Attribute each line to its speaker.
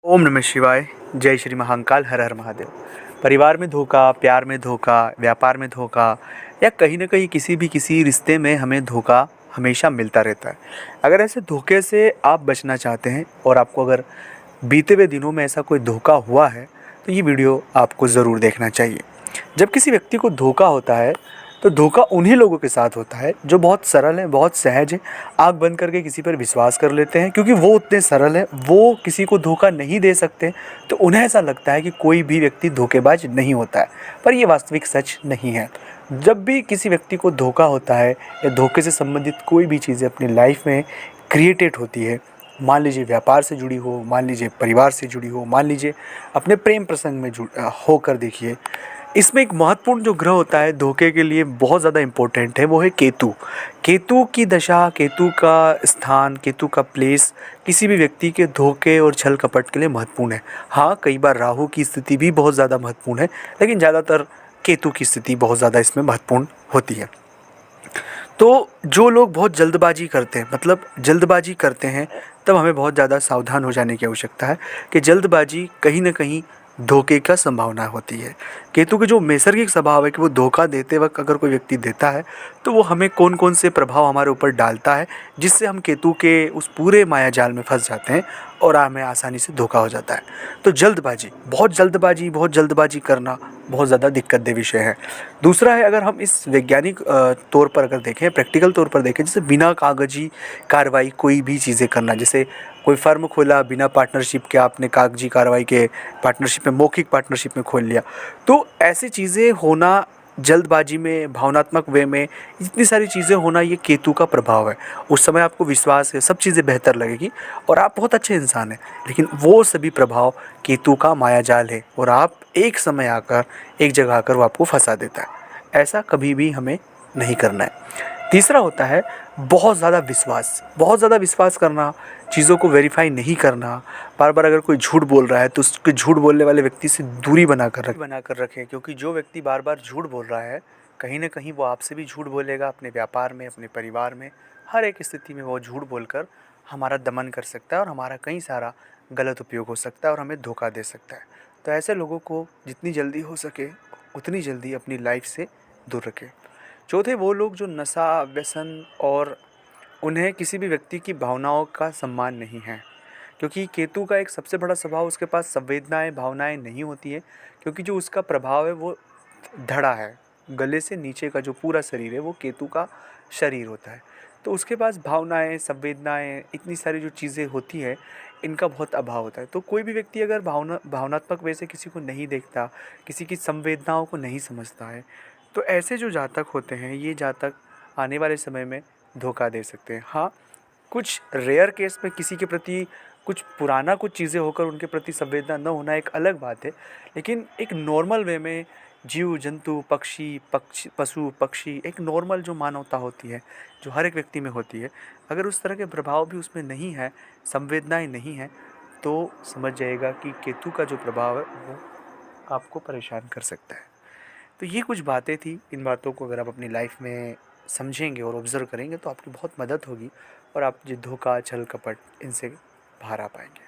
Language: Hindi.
Speaker 1: ओम नमः शिवाय। जय श्री महाकाल। हर हर महादेव। परिवार में धोखा, प्यार में धोखा, व्यापार में धोखा या कहीं न कहीं किसी रिश्ते में हमें धोखा हमेशा मिलता रहता है। अगर ऐसे धोखे से आप बचना चाहते हैं और आपको अगर बीते हुए दिनों में ऐसा कोई धोखा हुआ है तो ये वीडियो आपको ज़रूर देखना चाहिए। जब किसी व्यक्ति को धोखा होता है तो धोखा उन्हीं लोगों के साथ होता है जो बहुत सरल हैं, बहुत सहज हैं, आँख बंद करके किसी पर विश्वास कर लेते हैं क्योंकि वो उतने सरल हैं, वो किसी को धोखा नहीं दे सकते। तो उन्हें ऐसा लगता है कि कोई भी व्यक्ति धोखेबाज नहीं होता है, पर ये वास्तविक सच नहीं है। जब भी किसी व्यक्ति को धोखा होता है या धोखे से संबंधित कोई भी चीज़ें अपनी लाइफ में क्रिएटेड होती है, मान लीजिए व्यापार से जुड़ी हो, मान लीजिए परिवार से जुड़ी हो, मान लीजिए अपने प्रेम प्रसंग में होकर देखिए, इसमें एक महत्वपूर्ण जो ग्रह होता है धोखे के लिए बहुत ज़्यादा इम्पोर्टेंट है, वो है केतु। केतु की दशा, केतु का स्थान, केतु का प्लेस किसी भी व्यक्ति के धोखे और छल कपट के लिए महत्वपूर्ण है। हाँ, कई बार राहु की स्थिति भी बहुत ज़्यादा महत्वपूर्ण है, लेकिन ज़्यादातर केतु की स्थिति बहुत ज़्यादा इसमें महत्वपूर्ण होती है। तो जो लोग बहुत जल्दबाजी करते हैं, मतलब जल्दबाजी करते हैं, तब हमें बहुत ज़्यादा सावधान हो जाने की आवश्यकता है कि जल्दबाजी कहीं न कहीं धोखे का संभावना होती है। केतु के जो नैसर्गिक स्वभाव है कि वो धोखा देते वक्त अगर कोई व्यक्ति देता है तो वो हमें कौन कौन से प्रभाव हमारे ऊपर डालता है, जिससे हम केतु के उस पूरे माया जाल में फंस जाते हैं और हमें आसानी से धोखा हो जाता है। तो बहुत जल्दबाजी करना बहुत ज़्यादा दिक्कत दे विषय है। दूसरा है, अगर हम इस वैज्ञानिक तौर पर अगर देखें, प्रैक्टिकल तौर पर देखें, जैसे बिना कागजी कार्रवाई कोई भी चीज़ें करना, जैसे कोई फर्म खोला बिना पार्टनरशिप के, आपने कागजी कार्रवाई के पार्टनरशिप में, मौखिक पार्टनरशिप में खोल लिया, तो ऐसी चीज़ें होना जल्दबाजी में, भावनात्मक वे में, इतनी सारी चीज़ें होना, ये केतु का प्रभाव है। उस समय आपको विश्वास है, सब चीज़ें बेहतर लगेगी और आप बहुत अच्छे इंसान हैं, लेकिन वो सभी प्रभाव केतु का मायाजाल है और आप एक समय आकर, एक जगह आकर वो आपको फंसा देता है। ऐसा कभी भी हमें नहीं करना है। तीसरा होता है बहुत ज़्यादा विश्वास करना, चीज़ों को वेरीफाई नहीं करना। बार बार अगर कोई झूठ बोल रहा है तो उसके झूठ बोलने वाले व्यक्ति से दूरी बना कर रखें, क्योंकि जो व्यक्ति बार बार झूठ बोल रहा है, कहीं ना कहीं वो आपसे भी झूठ बोलेगा, अपने व्यापार में, अपने परिवार में, हर एक स्थिति में वो झूठ बोलकर हमारा दमन कर सकता है और हमारा कई सारा गलत उपयोग हो सकता है और हमें धोखा दे सकता है। तो ऐसे लोगों को जितनी जल्दी हो सके उतनी जल्दी अपनी लाइफ से दूर रखें। चौथे, वो लोग जो नशा, व्यसन और उन्हें किसी भी व्यक्ति की भावनाओं का सम्मान नहीं है, क्योंकि केतु का एक सबसे बड़ा स्वभाव, उसके पास संवेदनाएं, भावनाएं नहीं होती है, क्योंकि जो उसका प्रभाव है वो धड़ा है, गले से नीचे का जो पूरा शरीर है वो केतु का शरीर होता है। तो उसके पास भावनाएं, संवेदनाएं, इतनी सारी जो चीज़ें होती है, इनका बहुत अभाव होता है। तो कोई भी व्यक्ति अगर भावनात्मक वजह से किसी को नहीं देखता, किसी की संवेदनाओं को नहीं समझता है, तो ऐसे जो जातक होते हैं, ये जातक आने वाले समय में धोखा दे सकते हैं। हाँ, कुछ रेयर केस में किसी के प्रति कुछ चीज़ें होकर उनके प्रति संवेदना न होना एक अलग बात है, लेकिन एक नॉर्मल वे में जीव जंतु, पशु पक्षी, एक नॉर्मल जो मानवता होती है, जो हर एक व्यक्ति में होती है, अगर उस तरह के प्रभाव भी उसमें नहीं है, संवेदनाएं नहीं हैं, तो समझ जाइएगा कि केतु का जो प्रभाव है वो आपको परेशान कर सकता है। तो ये कुछ बातें थी। इन बातों को अगर आप अपनी लाइफ में समझेंगे और ऑब्ज़र्व करेंगे तो आपकी बहुत मदद होगी और आप जो धोखा, छल कपट, इनसे बाहर आ पाएंगे।